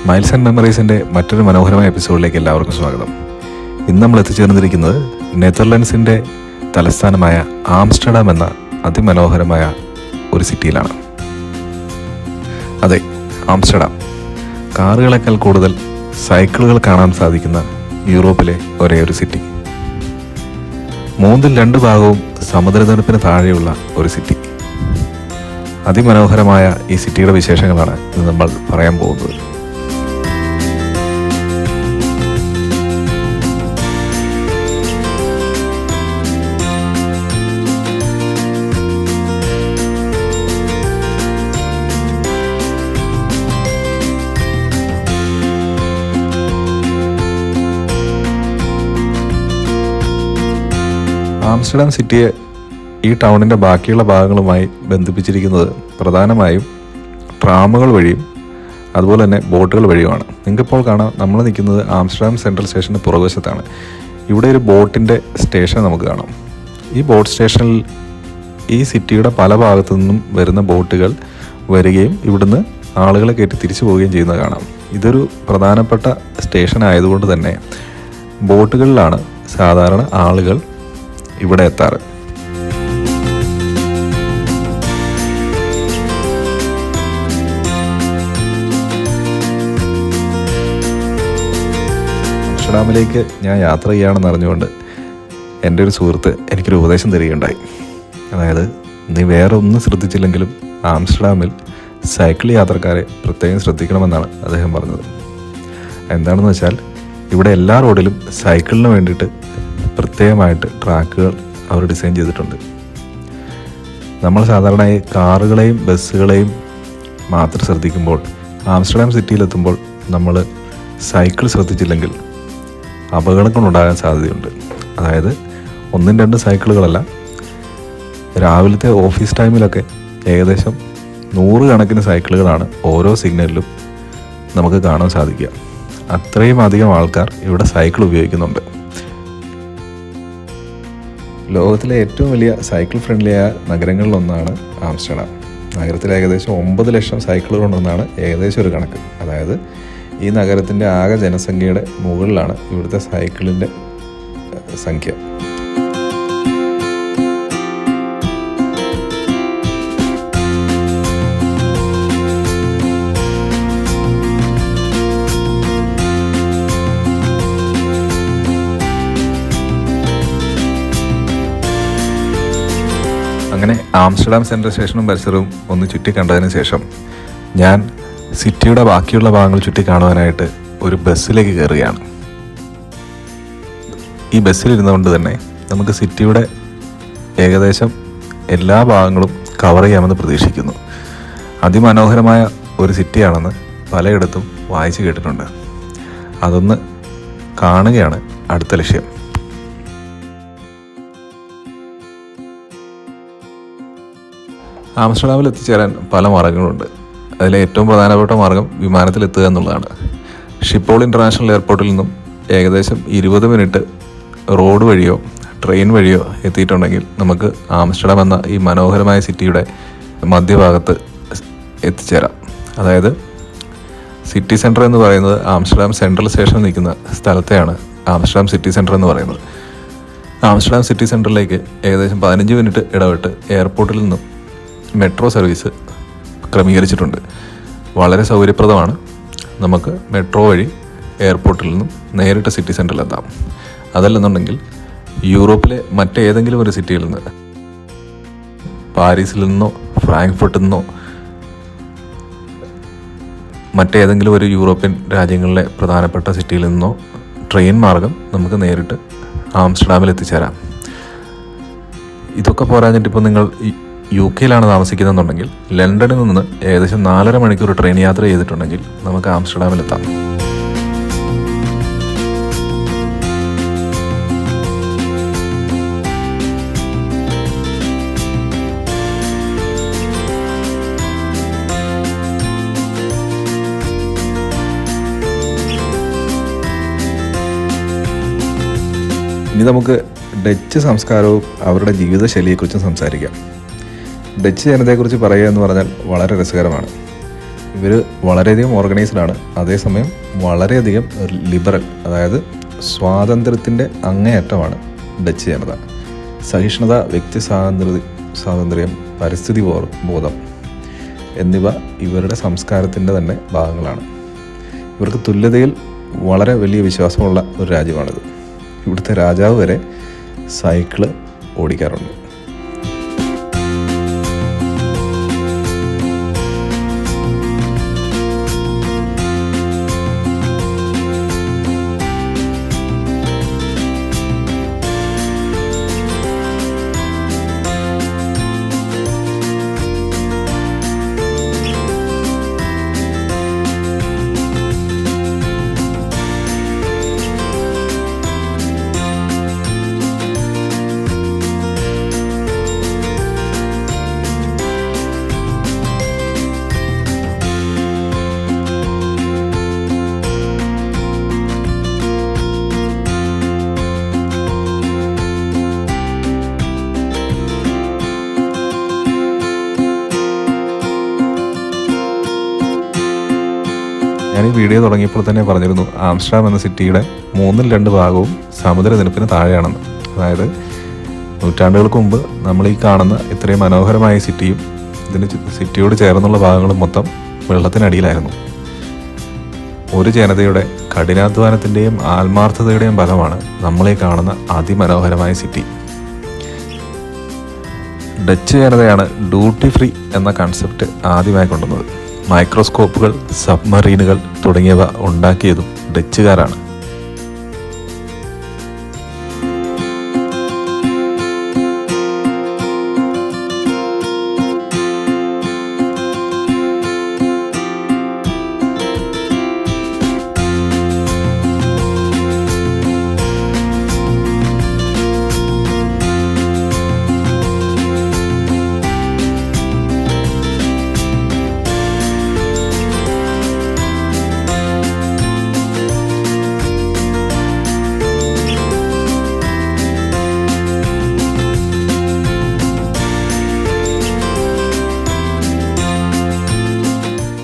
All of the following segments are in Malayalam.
മൈൽസ് ആൻഡ് മെമ്മറീസിൻ്റെ മറ്റൊരു മനോഹരമായ എപ്പിസോഡിലേക്ക് എല്ലാവർക്കും സ്വാഗതം. ഇന്ന് നമ്മൾ എത്തിച്ചേർന്നിരിക്കുന്നത് നെതർലൻഡ്സിൻ്റെ തലസ്ഥാനമായ ആംസ്റ്റർഡാം എന്ന അതിമനോഹരമായ ഒരു സിറ്റിയിലാണ്. അതെ, ആംസ്റ്റർഡാം. കാറുകളെക്കാൾ കൂടുതൽ സൈക്കിളുകൾ കാണാൻ സാധിക്കുന്ന യൂറോപ്പിലെ ഒരേ ഒരു സിറ്റി. 2 ഭാഗവും സമുദ്രനിരപ്പിന് താഴെയുള്ള ഒരു സിറ്റി. അതിമനോഹരമായ ഈ സിറ്റിയുടെ വിശേഷങ്ങളാണ് ഇന്ന് നമ്മൾ പറയാൻ പോകുന്നത്. ആംസ്റ്റർഡാം സിറ്റിയെ ഈ ടൗണിൻ്റെ ബാക്കിയുള്ള ഭാഗങ്ങളുമായി ബന്ധിപ്പിച്ചിരിക്കുന്നത് പ്രധാനമായും ട്രാമുകൾ വഴിയും അതുപോലെ തന്നെ ബോട്ടുകൾ വഴിയുമാണ്. നിങ്ങൾക്കിപ്പോൾ കാണാം, നമ്മൾ നിൽക്കുന്നത് ആംസ്റ്റർഡാം സെൻട്രൽ സ്റ്റേഷൻ്റെ പുറകുവശത്താണ്. ഇവിടെ ഒരു ബോട്ടിൻ്റെ സ്റ്റേഷൻ നമുക്ക് കാണാം. ഈ ബോട്ട് സ്റ്റേഷനിൽ ഈ സിറ്റിയുടെ പല ഭാഗത്തു നിന്നും വരുന്ന ബോട്ടുകൾ വരികയും ഇവിടുന്ന് ആളുകളെ കയറ്റി തിരിച്ചു പോവുകയും ചെയ്യുന്നത് കാണാം. ഇതൊരു പ്രധാനപ്പെട്ട സ്റ്റേഷൻ ആയതുകൊണ്ട് തന്നെ ബോട്ടുകളിലാണ് സാധാരണ ആളുകൾ ഇവിടെ എത്താറ്. ആംസ്റ്റർഡാമിലേക്ക് ഞാൻ യാത്ര ചെയ്യുകയാണെന്ന് അറിഞ്ഞുകൊണ്ട് എൻ്റെ ഒരു സുഹൃത്ത് എനിക്കൊരു ഉപദേശം തരികയുണ്ടായി. അതായത്, നീ വേറെ ഒന്നും ശ്രദ്ധിച്ചില്ലെങ്കിലും ആംസ്റ്റർഡാമിൽ സൈക്കിൾ യാത്രക്കാരെ പ്രത്യേകം ശ്രദ്ധിക്കണമെന്നാണ് അദ്ദേഹം പറഞ്ഞത്. എന്താണെന്ന് വെച്ചാൽ, ഇവിടെ എല്ലാ റോഡിലും സൈക്കിളിന് വേണ്ടിയിട്ട് പ്രത്യേകമായിട്ട് ട്രാക്കുകൾ അവർ ഡിസൈൻ ചെയ്തിട്ടുണ്ട്. നമ്മൾ സാധാരണയായി കാറുകളെയും ബസ്സുകളെയും മാത്രം ശ്രദ്ധിക്കുമ്പോൾ ആംസ്റ്റർഡാം സിറ്റിയിലെത്തുമ്പോൾ നമ്മൾ സൈക്കിൾ ശ്രദ്ധിച്ചില്ലെങ്കിൽ അപകടങ്ങളുണ്ടാകാൻ സാധ്യതയുണ്ട്. അതായത് 1-2 സൈക്കിളുകളല്ല, രാവിലത്തെ ഓഫീസ് ടൈമിലൊക്കെ ഏകദേശം 100 കണക്കിന് സൈക്കിളുകളാണ് ഓരോ സിഗ്നലിലും നമുക്ക് കാണാൻ സാധിക്കുക. അത്രയും അധികം ആൾക്കാർ ഇവിടെ സൈക്കിൾ ഉപയോഗിക്കുന്നുണ്ട്. ലോകത്തിലെ ഏറ്റവും വലിയ സൈക്കിൾ ഫ്രണ്ട്ലിയായ നഗരങ്ങളിലൊന്നാണ് ആംസ്റ്റർഡാം. നഗരത്തിൽ ഏകദേശം 9 ലക്ഷം സൈക്കിളുകളുണ്ടെന്നാണ് ഏകദേശം ഒരു കണക്ക്. അതായത് ഈ നഗരത്തിൻ്റെ ആകെ ജനസംഖ്യയുടെ മുകളിലാണ് ഇവിടുത്തെ സൈക്കിളിൻ്റെ സംഖ്യ. അങ്ങനെ ആംസ്റ്റർഡാം സെൻട്രൽ സ്റ്റേഷനും പരിസരവും ഒന്ന് ചുറ്റി കണ്ടതിന് ശേഷം ഞാൻ സിറ്റിയുടെ ബാക്കിയുള്ള ഭാഗങ്ങൾ ചുറ്റി കാണുവാനായിട്ട് ഒരു ബസ്സിലേക്ക് കയറുകയാണ്. ഈ ബസ്സിലിരുന്നുകൊണ്ട് തന്നെ നമുക്ക് സിറ്റിയുടെ ഏകദേശം എല്ലാ ഭാഗങ്ങളും കവർ ചെയ്യാമെന്ന് പ്രതീക്ഷിക്കുന്നു. അതിമനോഹരമായ ഒരു സിറ്റിയാണെന്ന് പലയിടത്തും വായിച്ചു കേട്ടിട്ടുണ്ട്. അതൊന്ന് കാണുകയാണ് അടുത്ത ലക്ഷ്യം. ആംസ്റ്റർഡാമിൽ എത്തിച്ചേരാൻ പല മാർഗങ്ങളുണ്ട്. അതിലെ ഏറ്റവും പ്രധാനപ്പെട്ട മാർഗം വിമാനത്തിലെത്തുക എന്നുള്ളതാണ്. ഷിപ്പോൾ ഇൻ്റർനാഷണൽ എയർപോർട്ടിൽ നിന്നും ഏകദേശം 20 മിനിറ്റ് റോഡ് വഴിയോ ട്രെയിൻ വഴിയോ എത്തിയിട്ടുണ്ടെങ്കിൽ നമുക്ക് ആംസ്റ്റർഡാം എന്ന ഈ മനോഹരമായ സിറ്റിയുടെ മധ്യഭാഗത്ത് എത്തിച്ചേരാം. അതായത് സിറ്റി സെൻറ്റർ എന്ന് പറയുന്നത് ആംസ്റ്റർഡാം സെൻട്രൽ സ്റ്റേഷൻ നിൽക്കുന്ന സ്ഥലത്തെയാണ് ആംസ്റ്റർഡാം സിറ്റി സെൻറ്റർ എന്ന് പറയുന്നത്. ആംസ്റ്റർഡാം സിറ്റി സെൻറ്ററിലേക്ക് ഏകദേശം 15 മിനിറ്റ് ഇടവിട്ട് എയർപോർട്ടിൽ നിന്നും മെട്രോ സർവീസ് ക്രമീകരിച്ചിട്ടുണ്ട്. വളരെ സൗകര്യപ്രദമാണ്. നമുക്ക് മെട്രോ വഴി എയർപോർട്ടിൽ നിന്നും നേരിട്ട് സിറ്റി സെൻറ്ററിലെത്താം. അതല്ലെന്നുണ്ടെങ്കിൽ യൂറോപ്പിലെ മറ്റേതെങ്കിലും ഒരു സിറ്റിയിൽ നിന്ന്, പാരീസിൽ നിന്നോ ഫ്രാങ്ക്ഫർട്ടിൽ നിന്നോ മറ്റേതെങ്കിലും ഒരു യൂറോപ്യൻ രാജ്യങ്ങളിലെ പ്രധാനപ്പെട്ട സിറ്റിയിൽ നിന്നോ ട്രെയിൻ മാർഗം നമുക്ക് നേരിട്ട് ആംസ്റ്റർഡാമിൽ എത്തിച്ചേരാം. ഇതൊക്കെ പോരാഞ്ഞിട്ട് ഇപ്പോൾ നിങ്ങൾ UK-യിലാണ് താമസിക്കുന്നതെന്നുണ്ടെങ്കിൽ ലണ്ടനിൽ നിന്ന് ഏകദേശം 4.5 മണിക്കൂർ ട്രെയിൻ യാത്ര ചെയ്തിട്ടുണ്ടെങ്കിൽ നമുക്ക് ആംസ്റ്റർഡാമിലെത്താം. ഇനി നമുക്ക് ഡച്ച് സംസ്കാരവും അവരുടെ ജീവിതശൈലിയെക്കുറിച്ചും സംസാരിക്കാം. ഡച്ച് ജനതയെക്കുറിച്ച് പറയുക എന്ന് പറഞ്ഞാൽ വളരെ രസകരമാണ്. ഇവർ വളരെയധികം ഓർഗനൈസ്ഡ് ആണ്, അതേസമയം വളരെയധികം ലിബറൽ, അതായത് സ്വാതന്ത്ര്യത്തിൻ്റെ അങ്ങേയറ്റമാണ് ഡച്ച് ജനത. സഹിഷ്ണുത, വ്യക്തി സ്വാതന്ത്ര്യം, പരിസ്ഥിതി ബോധം എന്നിവ ഇവരുടെ സംസ്കാരത്തിൻ്റെ തന്നെ ഭാഗങ്ങളാണ്. ഇവർക്ക് തുല്യതയിൽ വളരെ വലിയ വിശ്വാസമുള്ള ഒരു രാജ്യമാണിത്. ഇവിടുത്തെ രാജാവ് വരെ സൈക്കിള് ഓടിക്കാറുണ്ട്. ഞാൻ ഈ വീഡിയോ തുടങ്ങിയപ്പോൾ തന്നെ പറഞ്ഞിരുന്നു, ആംസ്റ്റർഡാം എന്ന സിറ്റിയുടെ 2/3 ഭാഗവും സമുദ്രനിരപ്പിന് താഴെയാണെന്ന്. അതായത് നൂറ്റാണ്ടുകൾക്ക് മുമ്പ് നമ്മൾ ഈ കാണുന്ന ഇത്രയും മനോഹരമായ സിറ്റിയും സിറ്റിയോട് ചേർന്നുള്ള ഭാഗങ്ങളും മൊത്തം വെള്ളത്തിനടിയിലായിരുന്നു. ഒരു ജനതയുടെ കഠിനാധ്വാനത്തിൻ്റെയും ആത്മാർത്ഥതയുടെയും ഫലമാണ് നമ്മളീ കാണുന്ന അതിമനോഹരമായ സിറ്റി. ഡച്ച് ജനതയാണ് ഡ്യൂട്ടി ഫ്രീ എന്ന കൺസെപ്റ്റ് ആദ്യമായി കൊണ്ടുവന്നത്. മൈക്രോസ്കോപ്പുകൾ, സബ്മറീനുകൾ തുടങ്ങിയവ ഉണ്ടാക്കിയതും ഡച്ചുകാരാണ്.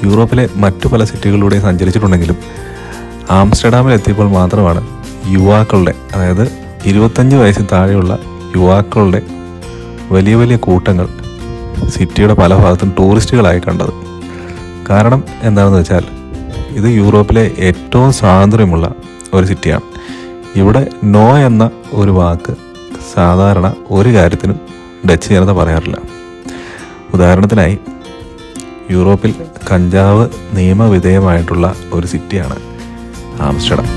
യൂറോപ്പിലെ മറ്റു പല സിറ്റികളിലൂടെ സഞ്ചരിച്ചിട്ടുണ്ടെങ്കിലും ആംസ്റ്റർഡാമിൽ എത്തിയപ്പോൾ മാത്രമാണ് യുവാക്കളുടെ, അതായത് 25 വയസ്സിൽ താഴെയുള്ള യുവാക്കളുടെ വലിയ വലിയ കൂട്ടങ്ങൾ സിറ്റിയുടെ പല ഭാഗത്തും ടൂറിസ്റ്റുകളായി കണ്ടത്. കാരണം എന്താണെന്ന് വെച്ചാൽ ഇത് യൂറോപ്പിലെ ഏറ്റവും സ്വാതന്ത്ര്യമുള്ള ഒരു സിറ്റിയാണ്. ഇവിടെ നോ എന്ന ഒരു വാക്ക് സാധാരണ ഒരു കാര്യത്തിനും ഡച്ച് ജനത പറയാറില്ല. ഉദാഹരണത്തിനായി യൂറോപ്പിൽ കഞ്ചാവ് നിയമവിധേയമായിട്ടുള്ള ഒരു സിറ്റിയാണ് ആംസ്റ്റർഡാം.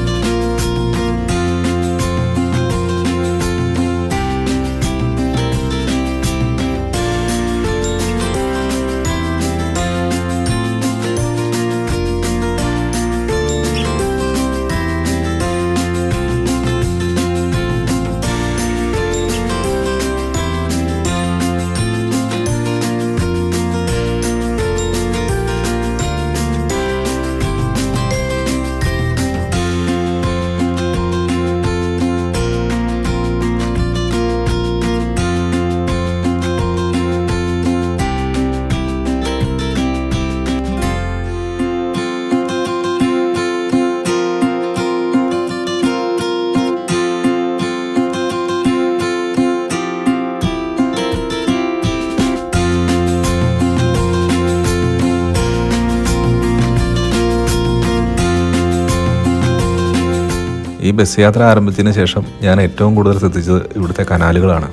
ഈ ബസ് യാത്ര ആരംഭിച്ചതിന് ശേഷം ഞാൻ ഏറ്റവും കൂടുതൽ ശ്രദ്ധിച്ചത് ഇവിടുത്തെ കനാലുകളാണ്.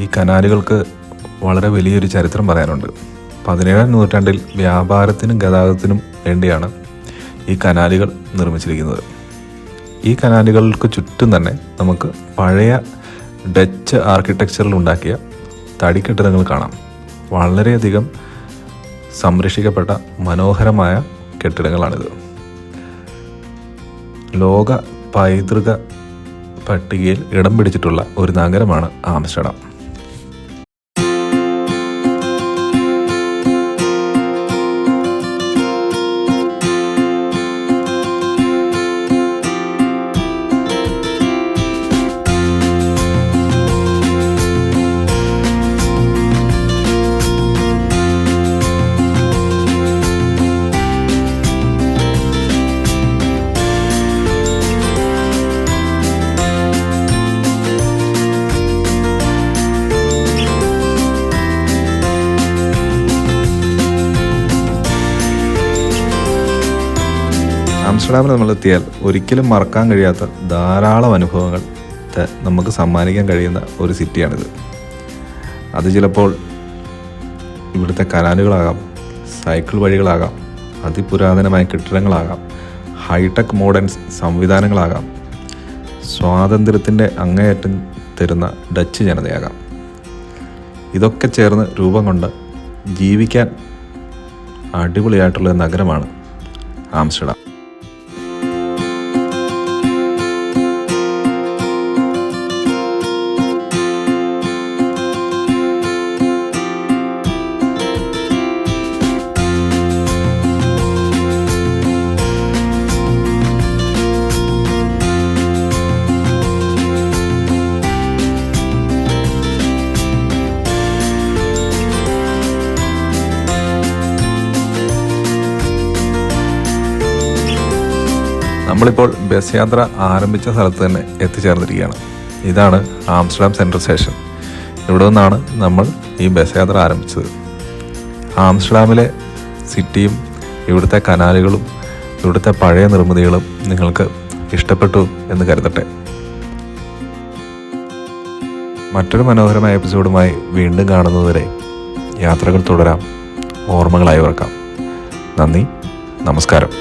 ഈ കനാലുകൾക്ക് വളരെ വലിയൊരു ചരിത്രം പറയാനുണ്ട്. 17-ാം നൂറ്റാണ്ടിൽ വ്യാപാരത്തിനും ഗതാഗതത്തിനും വേണ്ടിയാണ് ഈ കനാലുകൾ നിർമ്മിച്ചിരിക്കുന്നത്. ഈ കനാലുകൾക്ക് ചുറ്റും തന്നെ നമുക്ക് പഴയ ഡച്ച് ആർക്കിടെക്ചറിൽ ഉണ്ടാക്കിയ തടിക്കെട്ടിടങ്ങൾ കാണാം. വളരെയധികം സംരക്ഷിക്കപ്പെട്ട മനോഹരമായ കെട്ടിടങ്ങളാണിത്. ലോക പൈതൃക പട്ടികയിൽ ഇടം പിടിച്ചിട്ടുള്ള ഒരു നഗരമാണ് ആംസ്റ്റർഡാം. ആംസ്റ്റർഡാമിൽ നമ്മളെത്തിയാൽ ഒരിക്കലും മറക്കാൻ കഴിയാത്ത ധാരാളം അനുഭവങ്ങൾ നമുക്ക് സമ്മാനിക്കാൻ കഴിയുന്ന ഒരു സിറ്റിയാണിത്. അത് ചിലപ്പോൾ ഇവിടുത്തെ കനാലുകളാകാം, സൈക്കിൾ വഴികളാകാം, അതിപുരാതനമായ കെട്ടിടങ്ങളാകാം, ഹൈടെക് മോഡേൺ സംവിധാനങ്ങളാകാം, സ്വാതന്ത്ര്യത്തിൻ്റെ അങ്ങേയറ്റം തരുന്ന ഡച്ച് ജനതയാകാം. ഇതൊക്കെ ചേർന്ന് രൂപം കൊണ്ട് ജീവിക്കാൻ അടിപൊളിയായിട്ടുള്ള നഗരമാണ് ആംസ്റ്റർഡാം. നമ്മളിപ്പോൾ ബസ് യാത്ര ആരംഭിച്ച സ്ഥലത്ത് തന്നെ എത്തിച്ചേർന്നിരിക്കുകയാണ്. ഇതാണ് ആംസ്റ്റർഡാം സെൻട്രൽ സ്റ്റേഷൻ. ഇവിടെ നിന്നാണ് നമ്മൾ ഈ ബസ് യാത്ര ആരംഭിച്ചത്. ആംസ്റ്റർഡാമിലെ സിറ്റിയും ഇവിടുത്തെ കനാലുകളും ഇവിടുത്തെ പഴയ നിർമ്മിതികളും നിങ്ങൾക്ക് ഇഷ്ടപ്പെട്ടു എന്ന് കരുതട്ടെ. മറ്റൊരു മനോഹരമായ എപ്പിസോഡുമായി വീണ്ടും കാണുന്നതുവരെ യാത്രകൾ തുടരാം, ഓർമ്മകളായി ഓർക്കാം. നന്ദി, നമസ്കാരം.